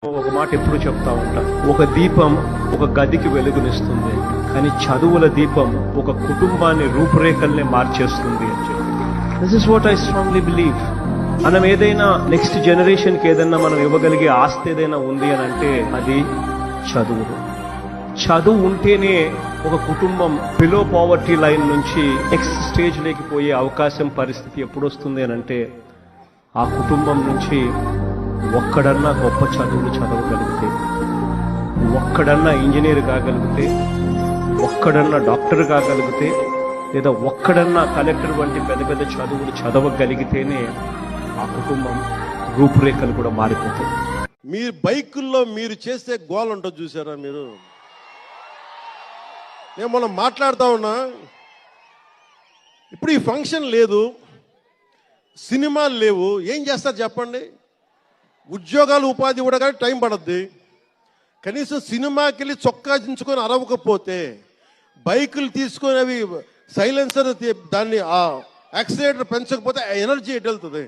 ఒక మాట ఎప్పుడు చెప్తా ఉంటా, ఒక దీపం ఒక గదికి వెలుగునిస్తుంది, కానీ చదువుల దీపం ఒక కుటుంబాన్ని రూపురేఖల్ని మార్చేస్తుంది అని చెప్పి. This is what I strongly believe. మనం ఏదైనా నెక్స్ట్ జనరేషన్కి ఏదైనా మనం ఇవ్వగలిగే ఆస్తి ఏదైనా ఉంది అని అంటే అది చదువులు. చదువు ఉంటేనే ఒక కుటుంబం బిలో పావర్టీ లైన్ నుంచి నెక్స్ట్ స్టేజ్లోకి పోయే అవకాశం పరిస్థితి ఎప్పుడు వస్తుంది అని అంటే ఆ కుటుంబం నుంచి ఒక్కడన్నా గొప్ప చదువులు చదవగలిగితే, ఒక్కడన్నా ఇంజనీర్ కాగలిగితే, ఒక్కడన్నా డాక్టర్ కాగలిగితే, లేదా ఒక్కడన్నా కలెక్టర్ వంటి పెద్ద పెద్ద చదువులు చదవగలిగితేనే ఆ కుటుంబం రూపురేఖలు కూడా మారిపోతాయి. మీ బైకుల్లో మీరు చేసే గోల్ ఉంటుంది చూసారా మీరు? నేను మనం మాట్లాడుతూ ఉన్నా, ఇప్పుడు ఈ ఫంక్షన్ లేదు, సినిమాలు లేవు, ఏం చేస్తారు చెప్పండి? ఉద్యోగాలు ఉపాధి కూడా కానీ టైం పడుద్ది. కనీసం సినిమాకి వెళ్ళి చొక్కా దించుకొని అరవకపోతే, బైకులు తీసుకొని అవి సైలెన్సర్ దాన్ని ఆ యాక్సిలేటర్ పెంచకపోతే ఎనర్జీ ఎటు వెళ్తుంది?